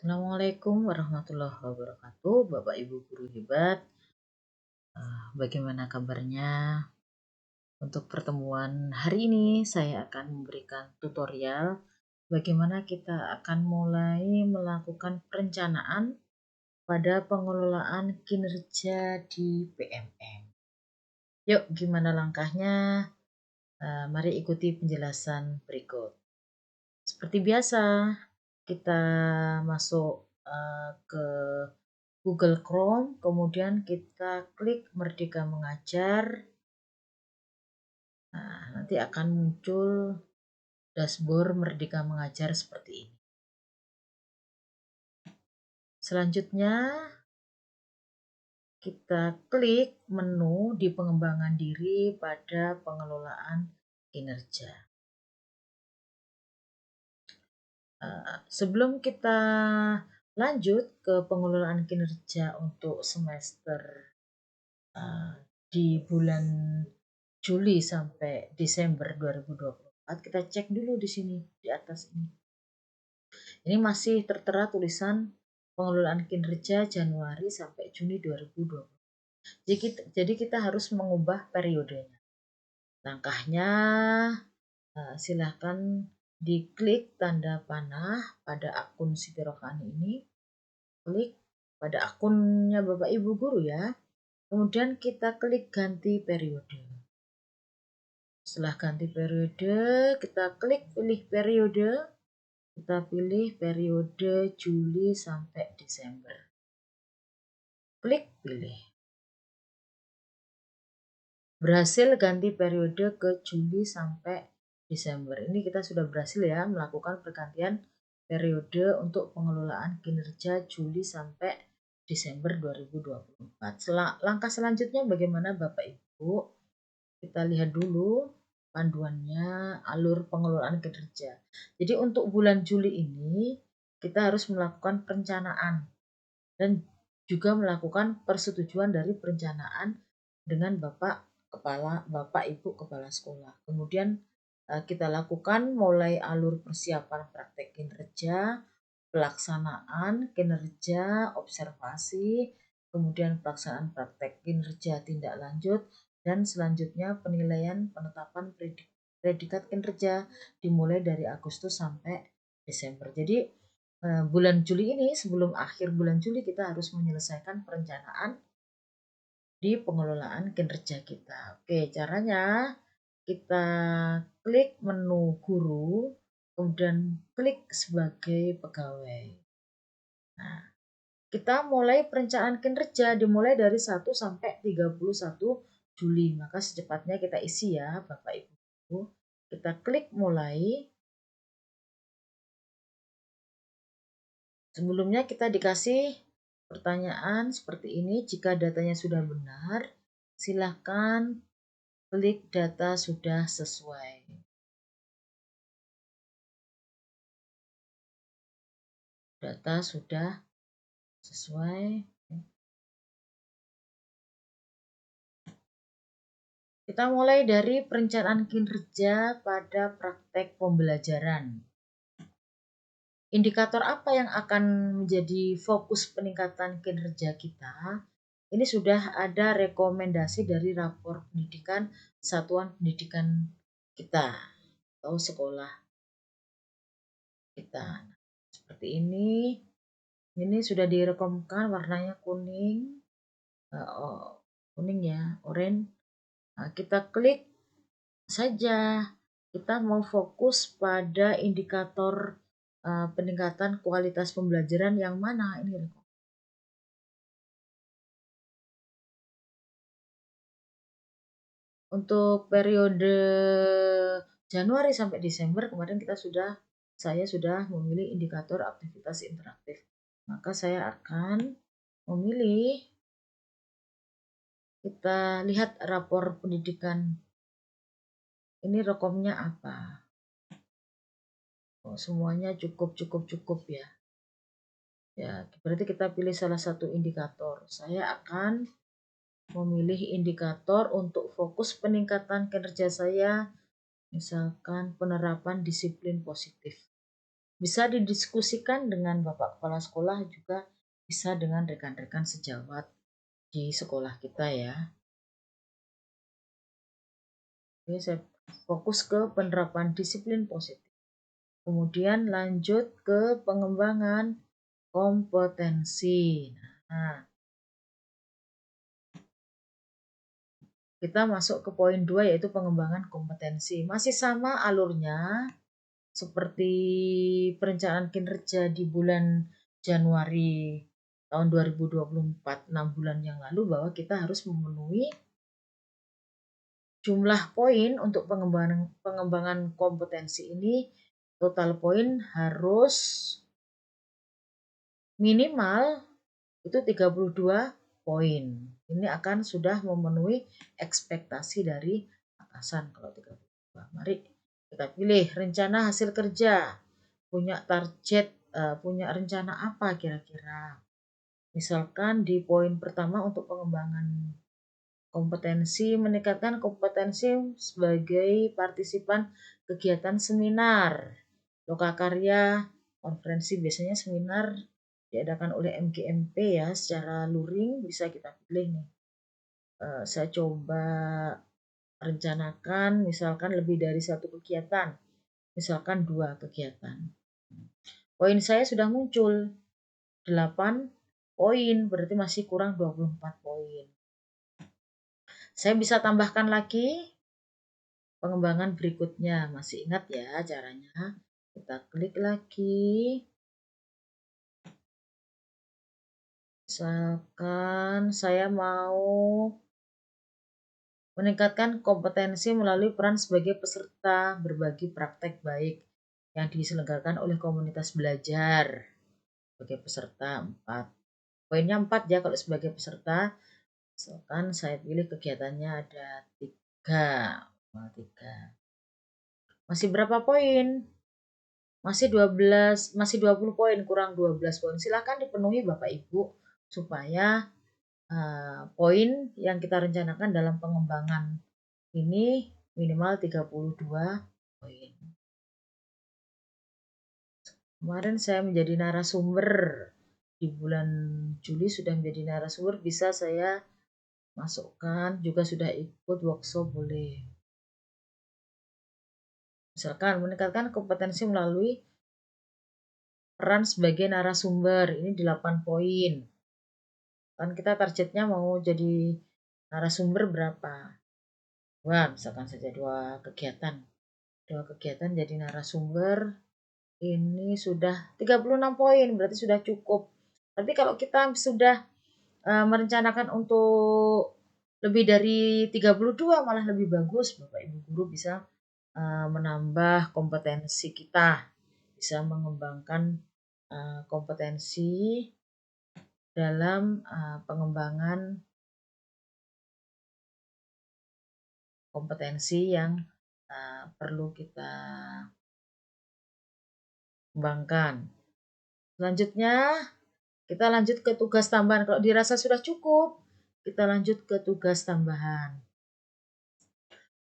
Assalamualaikum warahmatullahi wabarakatuh, Bapak Ibu guru hebat. Bagaimana kabarnya? Untuk pertemuan hari ini saya akan memberikan tutorial bagaimana kita akan mulai melakukan perencanaan pada pengelolaan kinerja di PMM. Yuk, gimana langkahnya? Mari ikuti penjelasan berikut. Seperti biasa, kita masuk ke Google Chrome, kemudian kita klik Merdeka Mengajar. Nah, nanti akan muncul dashboard Merdeka Mengajar seperti ini. Selanjutnya, kita klik menu di pengembangan diri pada pengelolaan kinerja. Sebelum kita lanjut ke pengelolaan kinerja untuk semester di bulan Juli sampai Desember 2024, kita cek dulu di sini di atas ini. Ini masih tertera tulisan pengelolaan kinerja Januari sampai Juni 2020. Jadi kita harus mengubah periodenya. Langkahnya silahkan diklik tanda panah pada akun Siti Rohani ini. Klik pada akunnya Bapak Ibu guru ya. Kemudian kita klik ganti periode. Setelah ganti periode, kita klik pilih periode. Kita pilih periode Juli sampai Desember. Klik pilih. Berhasil ganti periode ke Juli sampai Desember. Ini kita sudah berhasil ya melakukan pergantian periode untuk pengelolaan kinerja Juli sampai Desember 2024. Langkah selanjutnya bagaimana Bapak Ibu? Kita lihat dulu panduannya, alur pengelolaan kinerja. Jadi untuk bulan Juli ini kita harus melakukan perencanaan dan juga melakukan persetujuan dari perencanaan dengan Bapak Ibu Kepala Sekolah. Kemudian kita lakukan mulai alur persiapan praktek kinerja, pelaksanaan kinerja, observasi, kemudian pelaksanaan praktek kinerja tindak lanjut, dan selanjutnya penilaian penetapan predikat kinerja dimulai dari Agustus sampai Desember. Jadi bulan Juli ini, sebelum akhir bulan Juli kita harus menyelesaikan perencanaan di pengelolaan kinerja kita. Oke, caranya kita klik menu guru, kemudian klik sebagai pegawai. Nah, kita mulai perencanaan kinerja dimulai dari 1 sampai 31 Juli. Maka secepatnya kita isi ya Bapak Ibu. Kita klik mulai. Sebelumnya kita dikasih pertanyaan seperti ini. Jika datanya sudah benar, silakan klik data sudah sesuai. Data sudah sesuai. Kita mulai dari perencanaan kinerja pada praktek pembelajaran. Indikator apa yang akan menjadi fokus peningkatan kinerja kita? Ini sudah ada rekomendasi dari rapor pendidikan satuan pendidikan kita atau sekolah kita. Seperti ini. Ini sudah direkomkan warnanya kuning. Kuning ya, oranye. Nah, kita klik saja. Kita mau fokus pada indikator peningkatan kualitas pembelajaran yang mana ini? Untuk periode Januari sampai Desember kemarin saya sudah memilih indikator aktivitas interaktif. Maka saya akan memilih, kita lihat rapor pendidikan ini rekomnya apa. Semuanya cukup ya. Ya, berarti kita pilih salah satu indikator. Saya akan memilih indikator untuk fokus peningkatan kinerja saya, misalkan penerapan disiplin positif. Bisa didiskusikan dengan Bapak Kepala Sekolah, juga bisa dengan rekan-rekan sejawat di sekolah kita ya. Oke, saya fokus ke penerapan disiplin positif. Kemudian lanjut ke pengembangan kompetensi. Nah, kita masuk ke poin 2 yaitu pengembangan kompetensi. Masih sama alurnya seperti perencanaan kinerja di bulan Januari tahun 2024, 6 bulan yang lalu, bahwa kita harus memenuhi jumlah poin untuk pengembangan kompetensi ini. Total poin harus minimal itu 32 poin. Ini akan sudah memenuhi ekspektasi dari atasan kalau 32. Mari kita pilih rencana hasil kerja. Punya target, punya rencana apa kira-kira? Misalkan di poin pertama untuk pengembangan kompetensi, meningkatkan kompetensi sebagai partisipan kegiatan seminar, lokakarya, konferensi. Biasanya seminar diadakan oleh MGMP ya, secara luring bisa kita pilih nih. Saya coba rencanakan misalkan lebih dari satu kegiatan, misalkan 2 kegiatan. Poin saya sudah muncul 8 poin, berarti masih kurang 24 poin. Saya bisa tambahkan lagi pengembangan berikutnya. Masih ingat ya caranya? Kita klik lagi. Misalkan saya mau meningkatkan kompetensi melalui peran sebagai peserta berbagi praktek baik yang diselenggarakan oleh komunitas belajar. Sebagai peserta 4. Poinnya 4 ya kalau sebagai peserta. Misalkan saya pilih kegiatannya ada 3. Masih berapa poin? Masih 20 poin, kurang 12 poin. Silakan dipenuhi Bapak Ibu supaya poin yang kita rencanakan dalam pengembangan ini minimal 32 poin. Kemarin saya menjadi narasumber di bulan Juli, sudah menjadi narasumber, bisa saya masukkan, juga sudah ikut workshop boleh. Misalkan meningkatkan kompetensi melalui peran sebagai narasumber, ini 8 poin. Kan kita targetnya mau jadi narasumber berapa? 2, misalkan saja 2 kegiatan. 2 kegiatan jadi narasumber, ini sudah 36 poin, berarti sudah cukup. Tapi kalau kita sudah merencanakan untuk lebih dari 32, malah lebih bagus. Bapak Ibu guru bisa menambah kompetensi kita, bisa mengembangkan kompetensi dalam pengembangan kompetensi yang perlu kita kembangkan. Selanjutnya kita lanjut ke tugas tambahan. Kalau dirasa sudah cukup, kita lanjut ke tugas tambahan.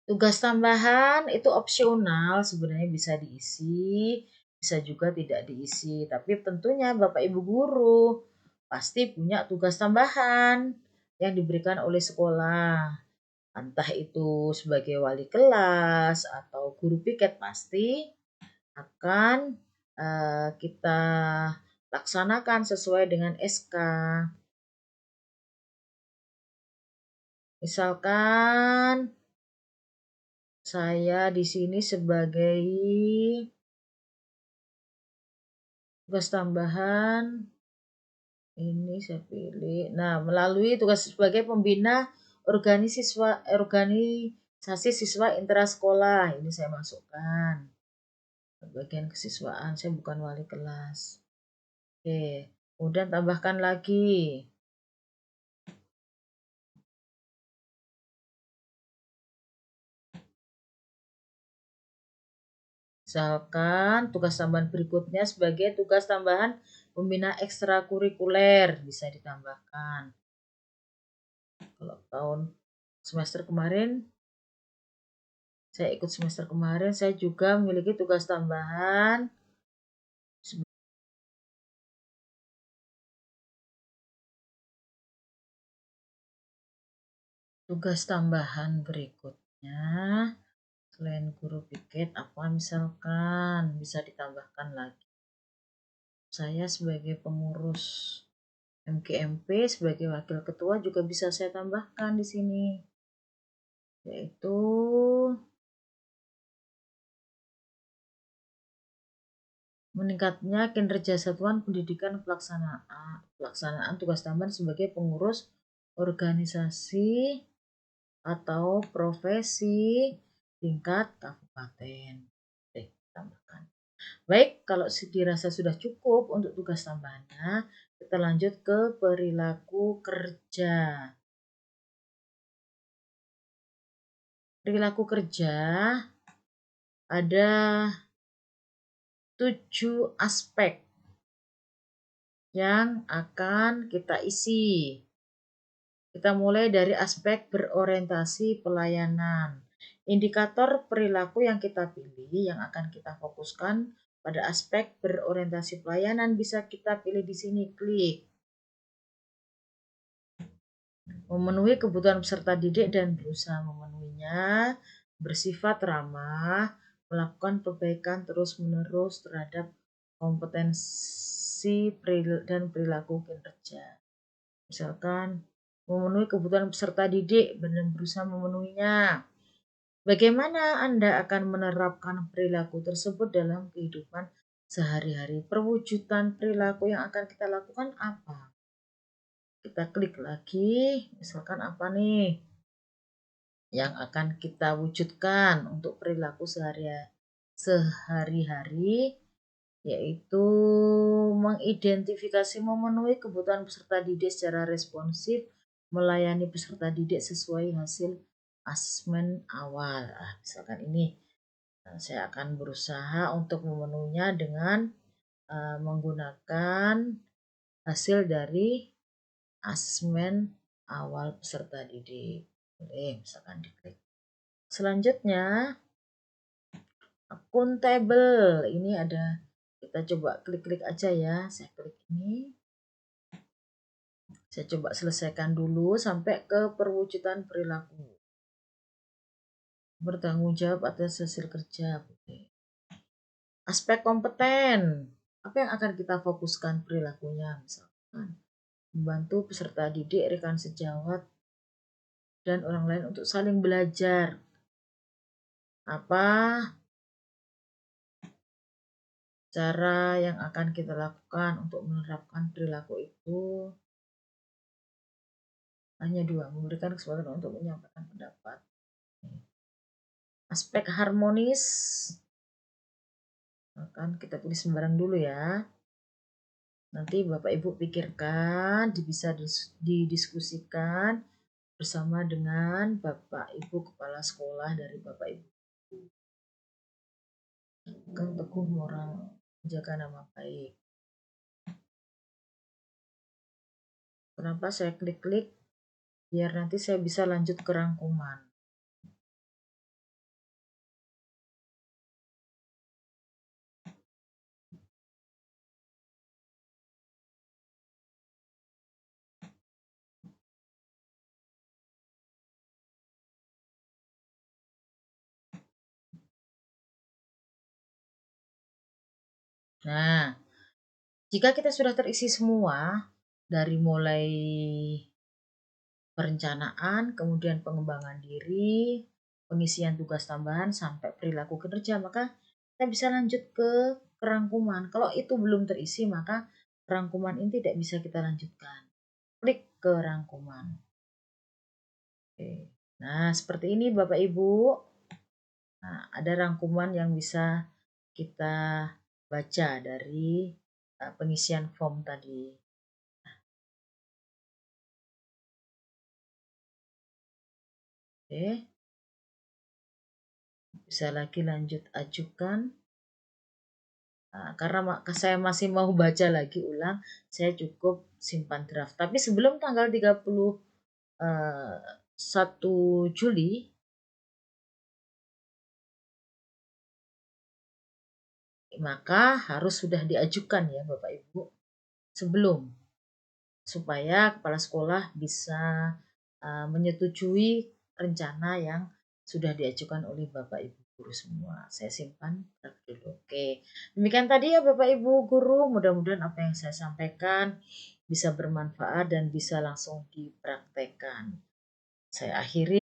Tugas tambahan itu opsional, sebenarnya bisa diisi, bisa juga tidak diisi. Tapi tentunya Bapak Ibu guru pasti punya tugas tambahan yang diberikan oleh sekolah. Entah itu sebagai wali kelas atau guru piket, pasti akan kita laksanakan sesuai dengan SK. Misalkan saya di sini sebagai tugas tambahan, ini saya pilih. Nah, melalui tugas sebagai pembina organisasi siswa intrasekolah, ini saya masukkan. Bagian kesiswaan, saya bukan wali kelas. Oke, kemudian tambahkan lagi. Misalkan tugas tambahan berikutnya sebagai tugas tambahan pembina ekstrakurikuler, bisa ditambahkan. Kalau tahun semester kemarin, saya ikut semester kemarin, saya juga memiliki tugas tambahan Tugas tambahan berikutnya, selain guru piket, apa misalkan bisa ditambahkan lagi. Saya sebagai pengurus MGMP, sebagai wakil ketua juga bisa saya tambahkan di sini, yaitu meningkatnya kinerja satuan pendidikan pelaksanaan tugas tambahan sebagai pengurus organisasi atau profesi tingkat kabupaten. Tambahkan. Baik, kalau dirasa sudah cukup untuk tugas tambahannya, kita lanjut ke perilaku kerja. Perilaku kerja ada 7 aspek yang akan kita isi. Kita mulai dari aspek berorientasi pelayanan. Indikator perilaku yang kita pilih yang akan kita fokuskan pada aspek berorientasi pelayanan bisa kita pilih di sini, klik. Memenuhi kebutuhan peserta didik dan berusaha memenuhinya, bersifat ramah, melakukan perbaikan terus-menerus terhadap kompetensi dan perilaku kinerja. Misalkan memenuhi kebutuhan peserta didik dan berusaha memenuhinya. Bagaimana Anda akan menerapkan perilaku tersebut dalam kehidupan sehari-hari? Perwujudan perilaku yang akan kita lakukan apa? Kita klik lagi, misalkan apa nih yang akan kita wujudkan untuk perilaku sehari-hari, yaitu mengidentifikasi memenuhi kebutuhan peserta didik secara responsif, melayani peserta didik sesuai hasil asesmen awal. Misalkan ini, saya akan berusaha untuk memenuhinya dengan menggunakan hasil dari asesmen awal peserta didik. Misalkan diklik. Selanjutnya, akuntabel. Ini ada, kita coba klik-klik aja ya. Saya klik ini. Saya coba selesaikan dulu sampai ke perwujudan perilaku. Bertanggung jawab atas hasil kerja. Aspek kompeten. Apa yang akan kita fokuskan perilakunya? Misalkan membantu peserta didik, rekan sejawat, dan orang lain untuk saling belajar. Apa cara yang akan kita lakukan untuk menerapkan perilaku itu? Hanya 2, memberikan kesempatan untuk menyampaikan pendapat. Aspek harmonis, akan kita tulis sembarang dulu ya. Nanti Bapak Ibu pikirkan, bisa didiskusikan bersama dengan Bapak Ibu Kepala Sekolah dari Bapak Ibu. Pegang teguh moral, menjaga nama baik. Kenapa saya klik-klik? Biar nanti saya bisa lanjut ke rangkuman. Nah, jika kita sudah terisi semua, dari mulai perencanaan, kemudian pengembangan diri, pengisian tugas tambahan, sampai perilaku kinerja, maka kita bisa lanjut ke rangkuman. Kalau itu belum terisi, maka rangkuman ini tidak bisa kita lanjutkan. Klik ke rangkuman. Oke. Nah, seperti ini Bapak Ibu. Nah, ada rangkuman yang bisa kita baca dari pengisian form tadi. Oke. Bisa lagi lanjut ajukan. Karena saya masih mau baca lagi ulang, saya cukup simpan draft. Tapi sebelum tanggal 31 Juli, maka harus sudah diajukan ya Bapak Ibu sebelum, supaya kepala sekolah bisa menyetujui rencana yang sudah diajukan oleh Bapak Ibu guru semua. Saya simpan dulu. Oke, demikian tadi ya Bapak Ibu guru, mudah-mudahan apa yang saya sampaikan bisa bermanfaat dan bisa langsung dipraktekkan. Saya akhiri.